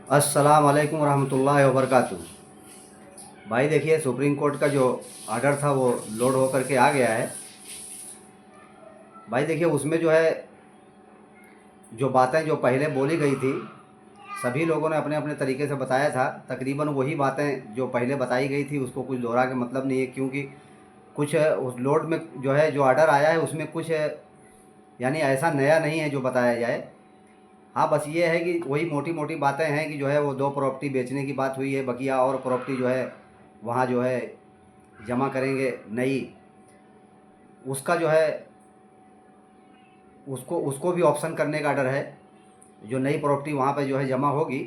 अस्सलाम वालेकुम रहमतुल्लाहि व बरकातुहू। भाई देखिए, सुप्रीम कोर्ट का जो ऑर्डर था वो लोड होकर के आ गया है। भाई देखिए, उसमें जो है जो बातें जो पहले बोली गई थी, सभी लोगों ने अपने अपने तरीके से बताया था। तकरीबन वही बातें जो पहले बताई गई थी उसको कुछ दोहरा के मतलब नहीं है, क्योंकि कुछ उस लोड में जो है जो ऑर्डर आया है उसमें कुछ यानी ऐसा नया नहीं है जो बताया जाए। हाँ, बस ये है कि वही मोटी मोटी बातें हैं कि जो है वो दो प्रॉपर्टी बेचने की बात हुई है, बकिया और प्रॉपर्टी जो है वहाँ जो है जमा करेंगे नई। उसका जो है उसको उसको भी ऑप्शन करने का डर है। जो नई प्रॉपर्टी वहाँ पे जो है जमा होगी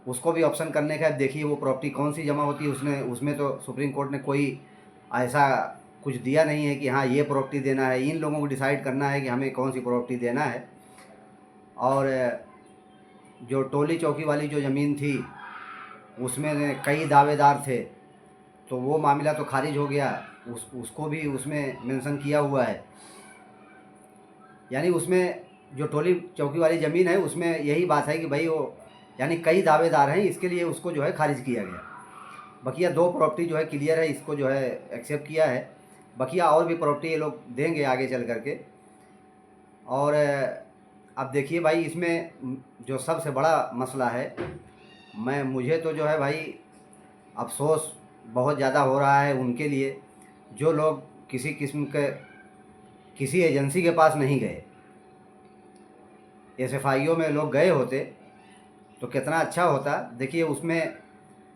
उसको भी ऑप्शन करने का है। देखिए वो प्रॉपर्टी कौन सी जमा होती है, उसने उसमें तो सुप्रीम कोर्ट ने कोई ऐसा कुछ दिया नहीं है कि हाँ ये प्रॉपर्टी देना है। इन लोगों को डिसाइड करना है कि हमें कौन सी प्रॉपर्टी देना है। और जो टोली चौकी वाली जो ज़मीन थी उसमें कई दावेदार थे, तो वो मामला तो खारिज हो गया। उसको भी उसमें मेंशन किया हुआ है। यानी उसमें जो टोली चौकी वाली ज़मीन है उसमें यही बात है कि भाई वो यानी कई दावेदार हैं, इसके लिए उसको जो है खारिज किया गया। बकिया दो प्रॉपर्टी जो है क्लियर है, इसको जो है एक्सेप्ट किया है। बकिया और भी प्रॉपर्टी ये लोग देंगे आगे चल करके। और अब देखिए भाई, इसमें जो सबसे बड़ा मसला है, मुझे तो जो है भाई अफसोस बहुत ज़्यादा हो रहा है उनके लिए जो लोग किसी किस्म के किसी एजेंसी के पास नहीं गए। एसएफआईओ में लोग गए होते तो कितना अच्छा होता। देखिए उसमें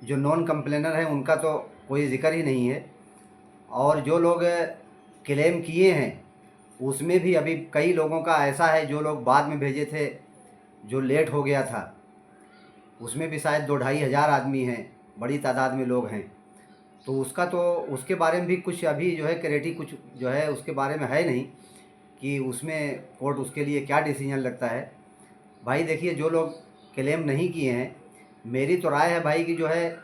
जो नॉन कंप्लेनर हैं उनका तो कोई ज़िक्र ही नहीं है। और जो लोग क्लेम किए हैं उसमें भी अभी कई लोगों का ऐसा है जो लोग बाद में भेजे थे, जो लेट हो गया था। उसमें भी शायद 2-2.5 हज़ार आदमी हैं, बड़ी तादाद में लोग हैं। तो उसका तो उसके बारे में भी कुछ अभी जो है क्लैरिटी कुछ जो है उसके बारे में है नहीं कि उसमें कोर्ट उसके लिए क्या डिसीजन लगता है। भाई देखिए, जो लोग क्लेम नहीं किए हैं, मेरी तो राय है भाई कि जो है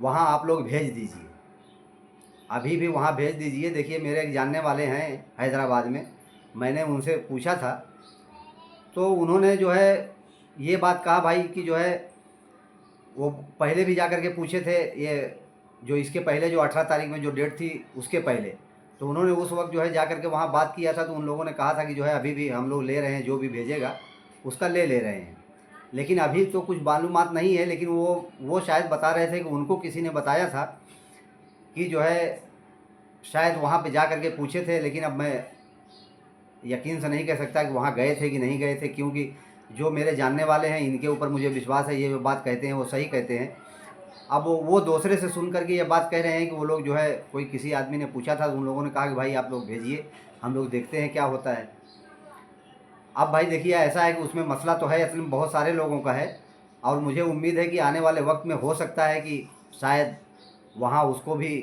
वहाँ आप लोग भेज दीजिए, अभी भी वहाँ भेज दीजिए। देखिए मेरे एक जानने वाले हैं हैदराबाद में, मैंने उनसे पूछा था तो उन्होंने जो है ये बात कहा भाई कि जो है वो पहले भी जा कर के पूछे थे, ये जो इसके पहले जो 18 तारीख में जो डेट थी उसके पहले, तो उन्होंने उस वक्त जो है जा कर के वहाँ बात किया था। तो उन लोगों ने कहा था कि जो है अभी भी हम लोग ले रहे हैं, जो भी भेजेगा उसका ले रहे हैं। लेकिन अभी तो कुछ मालूमात नहीं है, लेकिन वो शायद बता रहे थे कि उनको किसी ने बताया था कि जो है शायद वहाँ पे जा कर के पूछे थे। लेकिन अब मैं यकीन से नहीं कह सकता कि वहाँ गए थे कि नहीं गए थे, क्योंकि जो मेरे जानने वाले हैं इनके ऊपर मुझे विश्वास है, ये जो बात कहते हैं वो सही कहते हैं। अब वो दूसरे से सुन करके ये बात कह रहे हैं कि वो लोग जो है कोई किसी आदमी ने पूछा था तो उन लोगों ने कहा कि भाई आप लोग भेजिए, हम लोग देखते हैं क्या होता है। अब भाई देखिए ऐसा है कि उसमें मसला तो है, असल में बहुत सारे लोगों का है। और मुझे उम्मीद है कि आने वाले वक्त में हो सकता है कि शायद वहाँ उसको भी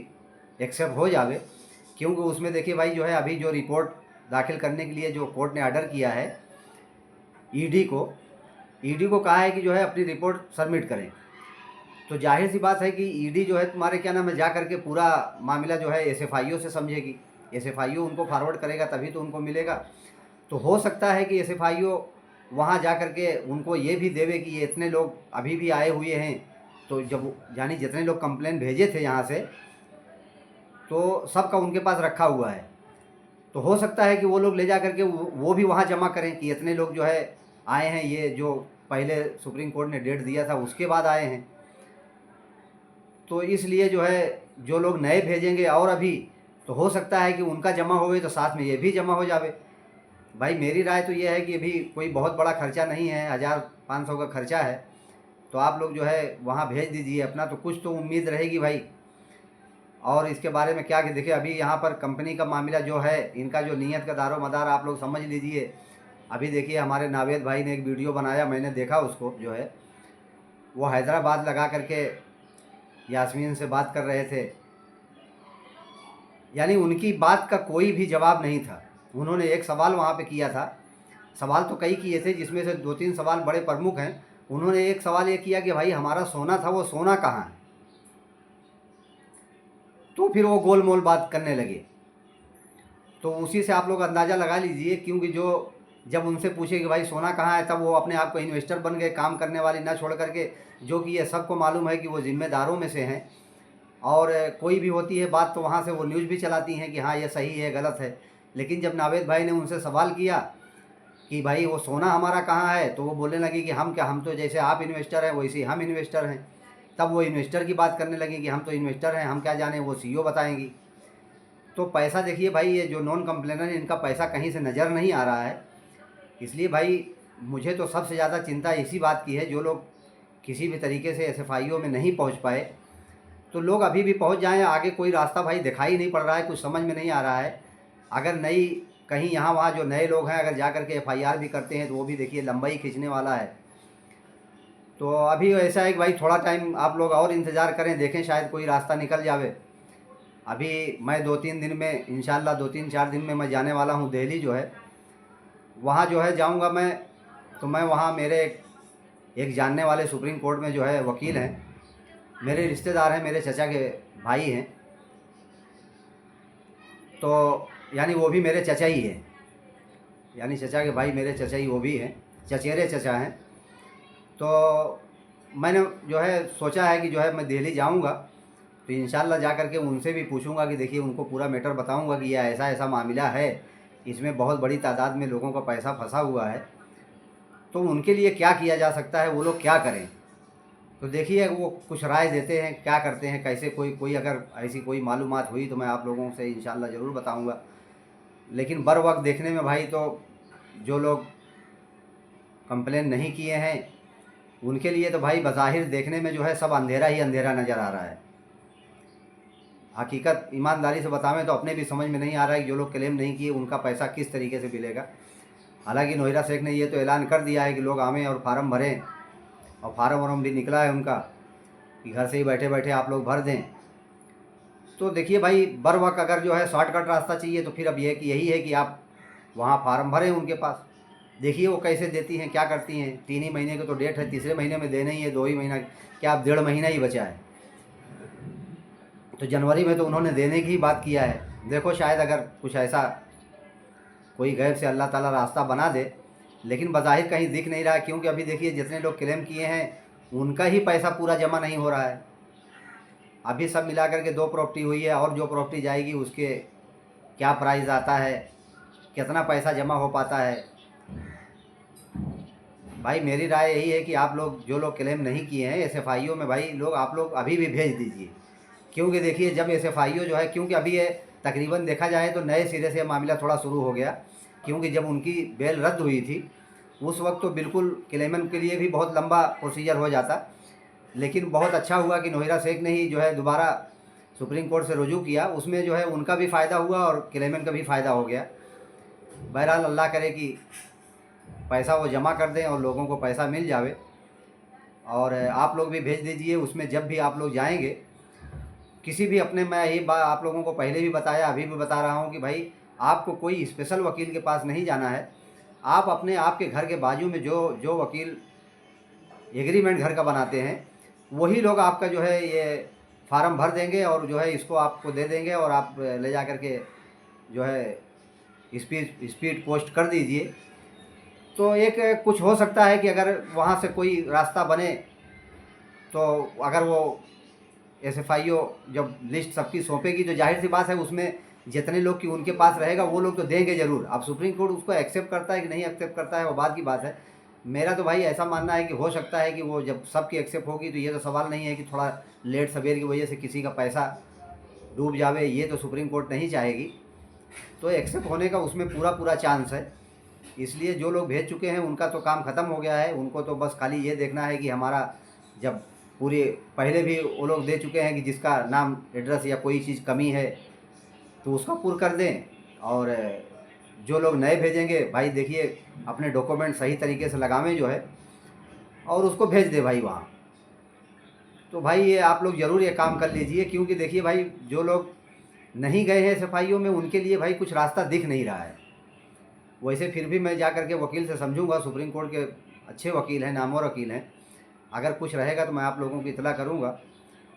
एक्सेप्ट हो जावे। क्योंकि उसमें देखिए भाई जो है अभी जो रिपोर्ट दाखिल करने के लिए जो कोर्ट ने ऑर्डर किया है ईडी को ईडी को कहा है कि जो है अपनी रिपोर्ट सबमिट करें। तो जाहिर सी बात है कि ईडी जो है तुम्हारे क्या नाम है जा करके पूरा मामला जो है एसएफआईओ से समझेगी। एसएफआईओ उनको फॉरवर्ड करेगा तभी तो उनको मिलेगा। तो हो सकता है कि एसएफआईओ वहाँ जा करके उनको ये भी देवे कि ये इतने लोग अभी भी आए हुए हैं। तो जब यानी जितने लोग कंप्लेन भेजे थे यहाँ से तो सबका उनके पास रखा हुआ है। तो हो सकता है कि वो लोग ले जा करके वो भी वहाँ जमा करें कि इतने लोग जो है आए हैं, ये जो पहले सुप्रीम कोर्ट ने डेट दिया था उसके बाद आए हैं। तो इसलिए जो है जो लोग नए भेजेंगे और अभी तो हो सकता है कि उनका जमा होवे तो साथ में ये भी जमा हो जावे। भाई मेरी राय तो ये है कि अभी कोई बहुत बड़ा खर्चा नहीं है, 1,500 का खर्चा है। तो आप लोग जो है वहाँ भेज दीजिए अपना, तो कुछ तो उम्मीद रहेगी भाई। और इसके बारे में क्या कि देखिए अभी यहाँ पर कंपनी का मामला जो है, इनका जो नीयत का दारो मदार आप लोग समझ लीजिए। अभी देखिए हमारे नावेद भाई ने एक वीडियो बनाया, मैंने देखा उसको, जो है वो हैदराबाद लगा करके यास्मीन से बात कर रहे थे। यानी उनकी बात का कोई भी जवाब नहीं था। उन्होंने एक सवाल वहाँ पे किया था, सवाल तो कई किए थे जिसमें से 2-3 सवाल बड़े प्रमुख हैं। उन्होंने एक सवाल ये किया कि भाई हमारा सोना था, वो सोना कहाँ है। तो फिर वो गोल मोल बात करने लगे। तो उसी से आप लोग अंदाज़ा लगा लीजिए, क्योंकि जो जब उनसे पूछे कि भाई सोना कहाँ है, तब वो अपने आप को इन्वेस्टर बन गए, काम करने वाली ना छोड़ करके, जो कि ये सबको मालूम है कि वो जिम्मेदारों में से हैं। और कोई भी होती है बात तो वहाँ से वो न्यूज़ भी चलाती हैं कि हाँ ये सही है गलत है। लेकिन जब नावेद भाई ने उनसे सवाल किया कि भाई वो सोना हमारा कहाँ है, तो वो बोलने लगी कि हम क्या, हम तो जैसे आप इन्वेस्टर हैं वैसे ही हम इन्वेस्टर हैं। तब वो इन्वेस्टर की बात करने लगी कि हम तो इन्वेस्टर हैं, हम क्या जाने, वो सीईओ बताएंगी। तो पैसा देखिए भाई, ये जो नॉन कंप्लेनर है इनका पैसा कहीं से नज़र नहीं आ रहा है। इसलिए भाई मुझे तो सबसे ज़्यादा चिंता इसी बात की है, जो लोग किसी भी तरीके से एसएफआईओ में नहीं पहुंच पाए, तो लोग अभी भी पहुंच जाएं। आगे कोई रास्ता भाई दिखाई नहीं पड़ रहा है, कुछ समझ में नहीं आ रहा है। अगर नई कहीं यहाँ वहाँ जो नए लोग हैं अगर जा कर के एफआईआर भी करते हैं तो वो भी देखिए लंबाई खींचने वाला है। तो अभी ऐसा है कि भाई थोड़ा टाइम आप लोग और इंतज़ार करें, देखें शायद कोई रास्ता निकल जावे। अभी मैं 2-3 दिन में इंशाल्लाह 2-3-4 दिन में मैं जाने वाला हूँ दिल्ली जो है, वहाँ जो है जाऊँगा मैं। तो मैं वहाँ मेरे एक जानने वाले सुप्रीम कोर्ट में जो है वकील हैं, मेरे रिश्तेदार हैं, मेरे चचा के भाई हैं। तो यानी वो भी मेरे चचा ही हैं, यानी चचा के भाई मेरे चचा ही वो भी हैं, चचेरे चचा हैं। तो मैंने जो है सोचा है कि जो है मैं दिल्ली जाऊंगा, तो इंशाल्लाह जा कर के उनसे भी पूछूंगा कि देखिए उनको पूरा मैटर बताऊंगा कि यह ऐसा ऐसा मामला है, इसमें बहुत बड़ी तादाद में लोगों का पैसा फंसा हुआ है, तो उनके लिए क्या किया जा सकता है, वो लोग क्या करें। तो देखिए वो कुछ राय देते हैं, क्या करते हैं, कैसे कोई कोई अगर ऐसी कोई मालूमात हुई तो मैं आप लोगों से इंशाल्लाह ज़रूर बताऊंगा। लेकिन बर वक्त देखने में भाई तो जो लोग कंप्लेन नहीं किए हैं उनके लिए तो भाई बज़ाहिर देखने में जो है सब अंधेरा ही अंधेरा नज़र आ रहा है। हकीकत ईमानदारी से बतावें तो अपने भी समझ में नहीं आ रहा है कि जो लोग क्लेम नहीं किए उनका पैसा किस तरीके से मिलेगा। हालांकि नोहिरा शेख ने ये तो ऐलान कर दिया है कि लोग आवें और फार्म भरें, और फार्म वार्म भी निकला है उनका कि घर से ही बैठे बैठे आप लोग भर दें। तो देखिए भाई बर वक्त अगर जो है शॉर्टकट रास्ता चाहिए तो फिर अब ये कि यही है कि आप वहाँ फार्म भरें उनके पास, देखिए वो कैसे देती हैं, क्या करती हैं। 3 ही महीने की तो डेट है, तीसरे महीने में देना ही है, 2 ही महीना क्या, अब 1.5 महीना ही बचा है। तो जनवरी में तो उन्होंने देने की ही बात किया है। देखो शायद अगर कुछ ऐसा कोई गैब से अल्लाह ताला रास्ता बना दे, लेकिन बज़ाहिर कहीं दिख नहीं रहा है, क्योंकि अभी देखिए जितने लोग क्लेम किए हैं उनका ही पैसा पूरा जमा नहीं हो रहा है। अभी सब मिला करके 2 प्रॉपर्टी हुई है, और जो प्रॉपर्टी जाएगी उसके क्या प्राइस आता है, कितना पैसा जमा हो पाता है। भाई मेरी राय यही है कि आप लोग जो लोग क्लेम नहीं किए हैं एसएफआईओ में, भाई लोग आप लोग अभी भी भेज दीजिए। क्योंकि देखिए जब एसएफआईओ जो है, क्योंकि अभी ये तकरीबन देखा जाए तो नए सिरे से मामला थोड़ा शुरू हो गया, क्योंकि जब उनकी बेल रद्द हुई थी उस वक्त तो बिल्कुल क्लेमन के लिए भी बहुत लंबा प्रोसीजर हो जाता। लेकिन बहुत अच्छा हुआ कि नोहिरा शेख ने ही जो है दोबारा सुप्रीम कोर्ट से रुजू किया, उसमें जो है उनका भी फ़ायदा हुआ और क्लेमन का भी फ़ायदा हो गया। बहरहाल अल्लाह करे कि पैसा वो जमा कर दें और लोगों को पैसा मिल जावे। और आप लोग भी भेज दीजिए उसमें, जब भी आप लोग जाएंगे किसी भी अपने, मैं ये बात आप लोगों को पहले भी बताया अभी भी बता रहा हूँ कि भाई आपको कोई स्पेशल वकील के पास नहीं जाना है। आप अपने आपके घर के बाजू में जो जो वकील एग्रीमेंट घर का बनाते हैं वही लोग आपका जो है ये फार्म भर देंगे और जो है इसको आपको दे देंगे, और आप ले जा कर के जो है स्पीड स्पीड पोस्ट कर दीजिए। तो एक कुछ हो सकता है कि अगर वहाँ से कोई रास्ता बने, तो अगर वो एसएफआईओ जब लिस्ट सबकी सौंपेगी तो जाहिर सी बात है उसमें जितने लोग की उनके पास रहेगा वो लोग तो देंगे ज़रूर। अब सुप्रीम कोर्ट उसको एक्सेप्ट करता है कि नहीं एक्सेप्ट करता है वो बात की बात है। मेरा तो भाई ऐसा मानना है कि हो सकता है कि वो जब सबकी एक्सेप्ट होगी तो ये तो सवाल नहीं है कि थोड़ा लेट सवेर की वजह से किसी का पैसा डूब जावे, ये तो सुप्रीम कोर्ट नहीं चाहेगी। तो एक्सेप्ट होने का उसमें पूरा पूरा चांस है। इसलिए जो लोग भेज चुके हैं उनका तो काम ख़त्म हो गया है, उनको तो बस खाली ये देखना है कि हमारा जब पूरी, पहले भी वो लोग दे चुके हैं कि जिसका नाम एड्रेस या कोई चीज़ कमी है तो उसका पूरा कर दें। और जो लोग नए भेजेंगे भाई देखिए अपने डॉक्यूमेंट सही तरीके से लगावें जो है, और उसको भेज दे भाई वहाँ। तो भाई ये आप लोग ज़रूर ये काम कर लीजिए, क्योंकि देखिए भाई जो लोग नहीं गए हैं सफाइयों में उनके लिए भाई कुछ रास्ता दिख नहीं रहा है। वैसे फिर भी मैं जा कर के वकील से समझूंगा, सुप्रीम कोर्ट के अच्छे वकील हैं, नामवर वकील हैं, अगर कुछ रहेगा तो मैं आप लोगों को इतला करूंगा।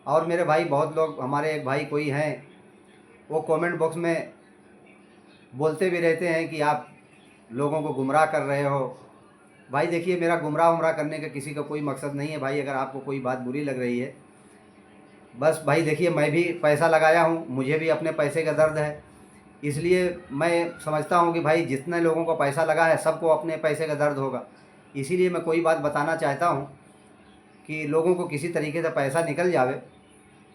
और मेरे भाई बहुत लोग, हमारे एक भाई कोई हैं वो कमेंट बॉक्स में बोलते भी रहते हैं कि आप लोगों को गुमराह कर रहे हो। भाई देखिए, मेरा गुमराह उमराह करने का किसी का कोई मकसद नहीं है भाई। अगर आपको कोई बात बुरी लग रही है, बस भाई देखिए, मैं भी पैसा लगाया हूँ, मुझे भी अपने पैसे का दर्द है। इसलिए मैं समझता हूँ कि भाई जितने लोगों को पैसा लगा है सबको अपने पैसे का दर्द होगा। इसीलिए मैं कोई बात बताना चाहता हूँ कि लोगों को किसी तरीके से पैसा निकल जावे।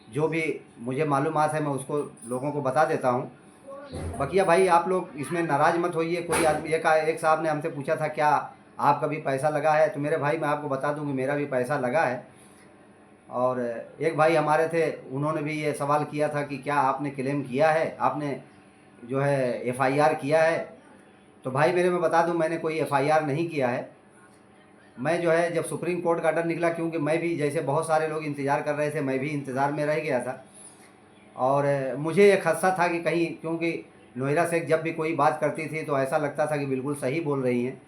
जो भी मुझे मालूमात है मैं उसको लोगों को बता देता हूँ। बकिया भाई आप लोग इसमें नाराज़ मत होइए। कोई आदमी, एक साहब ने हमसे पूछा था क्या आपका भी पैसा लगा है, तो मेरे भाई मैं आपको बता दूं कि मेरा भी पैसा लगा है। और एक भाई हमारे थे, उन्होंने भी ये सवाल किया था कि क्या आपने क्लेम किया है, आपने जो है एफआईआर किया है। तो भाई मेरे मैं बता दूं, मैंने कोई एफआईआर नहीं किया है। मैं जो है जब सुप्रीम कोर्ट का ऑर्डर निकला, क्योंकि मैं भी जैसे बहुत सारे लोग इंतज़ार कर रहे थे, मैं भी इंतज़ार में रह गया था। और मुझे एक खदशा था कि कहीं, क्योंकि नोएरा शेख जब भी कोई बात करती थी तो ऐसा लगता था कि बिल्कुल सही बोल रही हैं।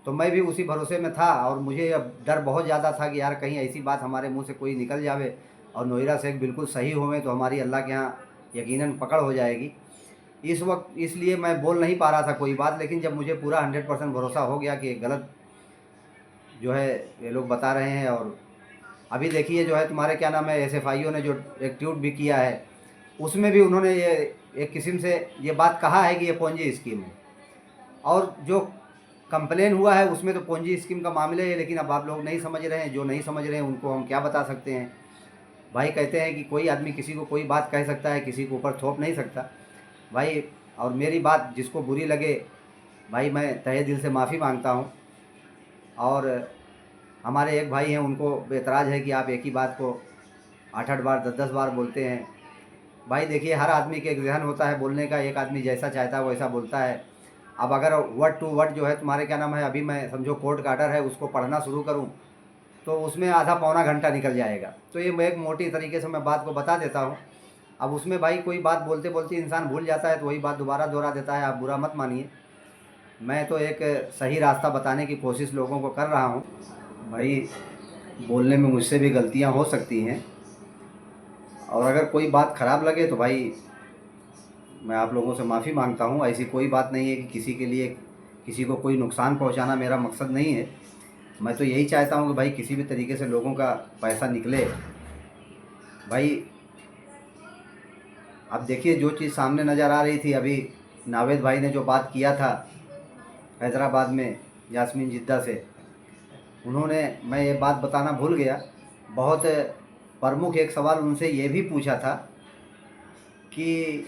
तो मैं भी उसी भरोसे में था और मुझे अब डर बहुत ज़्यादा था कि यार कहीं ऐसी बात हमारे मुंह से कोई निकल जावे और नोएरा शेख बिल्कुल सही होवे तो हमारी अल्लाह के यहाँ यकीनन पकड़ हो जाएगी। इस वक्त इसलिए मैं बोल नहीं पा रहा था कोई बात, लेकिन जब मुझे पूरा 100% भरोसा हो गया कि गलत जो है ये लोग बता रहे हैं। और अभी देखिए जो है तुम्हारे क्या नाम है एसएफआईओ ने जो एक ट्वीट भी किया है, उसमें भी उन्होंने ये एक किस्म से ये बात कहा है कि ये पोंजी स्कीम है। और जो कंप्लेन हुआ है उसमें तो पोंजी स्कीम का मामले है, लेकिन अब आप लोग नहीं समझ रहे हैं। जो नहीं समझ रहे हैं उनको हम क्या बता सकते हैं। भाई कहते हैं कि कोई आदमी किसी को कोई बात कह सकता है, किसी के ऊपर थोप नहीं सकता भाई। और मेरी बात जिसको बुरी लगे, भाई मैं तहे दिल से माफ़ी मांगता हूँ। और हमारे एक भाई हैं, उनको एतराज़ है कि आप एक ही बात को 8-8 बार 10-10 बार बोलते हैं। भाई देखिए, हर आदमी के एक जहन होता है बोलने का, एक आदमी जैसा चाहता है वैसा बोलता है। अब अगर वर्ड टू वर्ड जो है तुम्हारे क्या नाम है, अभी मैं समझो कोर्ट का आर्डर है उसको पढ़ना शुरू करूं तो उसमें आधा पौना घंटा निकल जाएगा। तो ये मैं एक मोटी तरीके से मैं बात को बता देता हूं। अब उसमें भाई कोई बात बोलते बोलते इंसान भूल जाता है तो वही बात दोबारा दोहरा देता है, आप बुरा मत मानिए। मैं तो एक सही रास्ता बताने की कोशिश लोगों को कर रहा हूँ। भाई बोलने में मुझसे भी गलतियाँ हो सकती हैं, और अगर कोई बात ख़राब लगे तो भाई मैं आप लोगों से माफ़ी मांगता हूँ। ऐसी कोई बात नहीं है कि किसी के लिए किसी को कोई नुकसान पहुँचाना मेरा मकसद नहीं है। मैं तो यही चाहता हूँ कि भाई किसी भी तरीके से लोगों का पैसा निकले। भाई अब देखिए, जो चीज़ सामने नज़र आ रही थी अभी, नावेद भाई ने जो बात किया था हैदराबाद में यास्मीन जिद्दा से, उन्होंने, मैं ये बात बताना भूल गया, बहुत प्रमुख एक सवाल उनसे ये भी पूछा था कि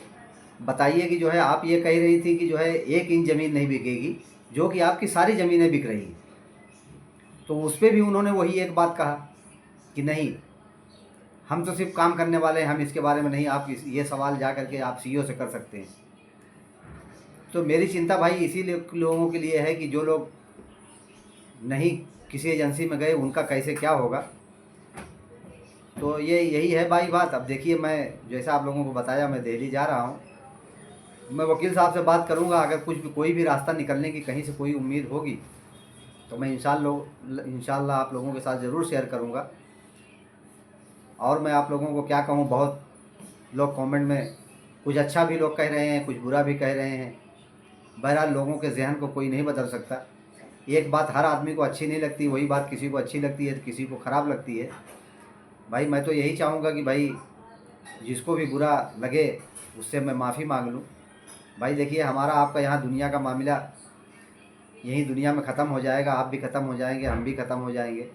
बताइए कि जो है आप ये कह रही थी कि जो है 1 इंच ज़मीन नहीं बिकेगी, जो कि आपकी सारी ज़मीनें बिक रही हैं। तो उस पर भी उन्होंने वही एक बात कहा कि नहीं, हम तो सिर्फ काम करने वाले हैं, हम इसके बारे में नहीं। आप ये सवाल जा करके आप सीईओ से कर सकते हैं। तो मेरी चिंता भाई इसी लोगों के लिए है कि जो लोग नहीं किसी एजेंसी में गए उनका कैसे क्या होगा। तो ये यही है भाई बात। अब देखिए, मैं जैसा आप लोगों को बताया मैं दिल्ली जा रहा हूँ। मैं वकील साहब से बात करूँगा, अगर कुछ भी कोई भी रास्ता निकलने की कहीं से कोई उम्मीद होगी तो मैं इंशाल्लाह आप लोगों के साथ ज़रूर शेयर करूँगा। और मैं आप लोगों को क्या कहूँ, बहुत लोग कमेंट में कुछ अच्छा भी लोग कह रहे हैं, कुछ बुरा भी कह रहे हैं। बहरहाल लोगों के जहन को कोई नहीं बदल सकता। एक बात हर आदमी को अच्छी नहीं लगती, वही बात किसी को अच्छी लगती है तो किसी को ख़राब लगती है। भाई मैं तो यही चाहूँगा कि भाई जिसको भी बुरा लगे उससे मैं माफ़ी मांग लूँ। भाई देखिए, हमारा आपका यहाँ दुनिया का मामला यही दुनिया में ख़त्म हो जाएगा। आप भी ख़त्म हो जाएंगे, हम भी ख़त्म हो जाएंगे।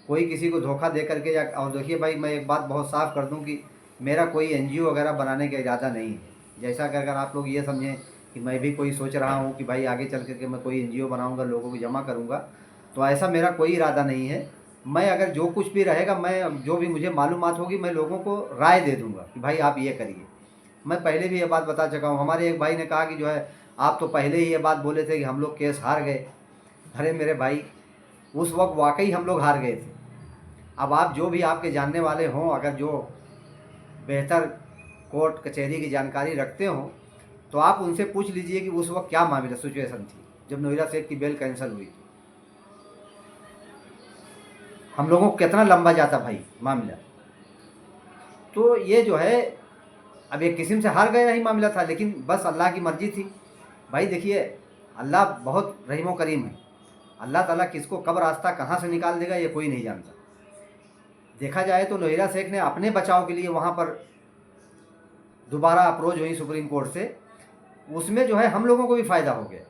कोई किसी को धोखा दे करके या, और देखिए भाई मैं एक बात बहुत साफ़ कर दूं कि मेरा कोई एनजीओ वगैरह बनाने का इरादा नहीं है। जैसा कि अगर आप लोग ये समझें कि मैं भी कोई सोच रहा हूँ कि भाई आगे चल करके मैं कोई एनजीओ बनाऊँगा, लोगों को जमा करूँगा, तो ऐसा मेरा कोई इरादा नहीं है। मैं अगर जो कुछ भी रहेगा, मैं जो भी मुझे मालूमात होगी मैं लोगों को राय दे दूँगा कि भाई आप ये करिए। मैं पहले भी ये बात बता चुका हूँ। हमारे एक भाई ने कहा कि जो है आप तो पहले ही ये बात बोले थे कि हम लोग केस हार गए। अरे मेरे भाई, उस वक्त वाकई हम लोग हार गए थे। अब आप जो भी आपके जानने वाले हों, अगर जो बेहतर कोर्ट कचहरी की जानकारी रखते हों, तो आप उनसे पूछ लीजिए कि उस वक्त क्या मामला सिचुएशन थी जब नोएरा शेख की बेल कैंसिल हुई। हम लोगों को कितना लंबा जाता भाई मामला। तो ये जो है अब एक किस्म से हार गया ही मामला था, लेकिन बस अल्लाह की मर्ज़ी थी। भाई देखिए, अल्लाह बहुत रहीम करीम है। अल्लाह ताला किसको कब रास्ता कहाँ से निकाल देगा ये कोई नहीं जानता। देखा जाए तो नोएरा शेख ने अपने बचाव के लिए वहाँ पर दोबारा अप्रोच हुई सुप्रीम कोर्ट से, उसमें जो है हम लोगों को भी फ़ायदा हो गया।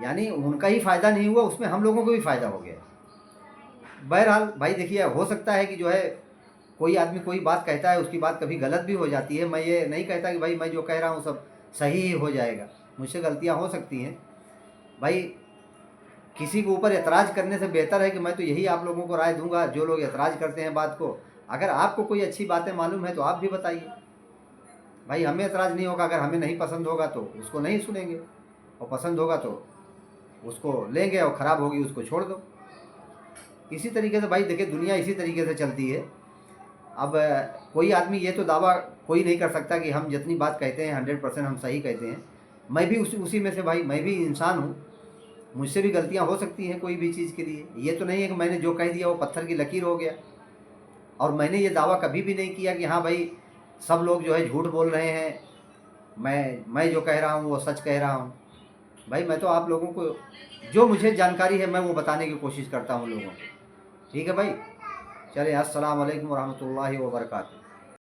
यानी उनका ही फ़ायदा नहीं हुआ, उसमें हम लोगों को भी फ़ायदा हो गया। बहरहाल भाई देखिए, हो सकता है कि जो है कोई आदमी कोई बात कहता है, उसकी बात कभी गलत भी हो जाती है। मैं ये नहीं कहता कि भाई मैं जो कह रहा हूँ सब सही ही हो जाएगा, मुझसे गलतियाँ हो सकती हैं। भाई किसी के ऊपर एतराज़ करने से बेहतर है कि मैं तो यही आप लोगों को राय दूंगा, जो लोग एतराज़ करते हैं बात को, अगर आपको कोई अच्छी बातें मालूम है तो आप भी बताइए। भाई हमें एतराज़ नहीं होगा, अगर हमें नहीं पसंद होगा तो उसको नहीं सुनेंगे, और पसंद होगा तो उसको लेंगे, और ख़राब होगी उसको छोड़ दो। इसी तरीके से भाई देखिए, दुनिया इसी तरीके से चलती है। अब कोई आदमी ये तो दावा कोई नहीं कर सकता कि हम जितनी बात कहते हैं 100% हम सही कहते हैं। मैं भी उसी में से भाई, मैं भी इंसान हूँ, मुझसे भी गलतियाँ हो सकती हैं कोई भी चीज़ के लिए। ये तो नहीं है कि मैंने जो कह दिया वो पत्थर की लकीर हो गया। और मैंने ये दावा कभी भी नहीं किया कि हाँ भाई सब लोग जो है झूठ बोल रहे हैं, मैं जो कह रहा हूँ वो सच कह रहा हूँ। भाई मैं तो आप लोगों को जो मुझे जानकारी है मैं वो बताने की कोशिश करता हूँ लोगों को। ठीक है भाई, चलिए, अस्सलाम वालेकुम रहमतुल्लाहि व बरकातहू।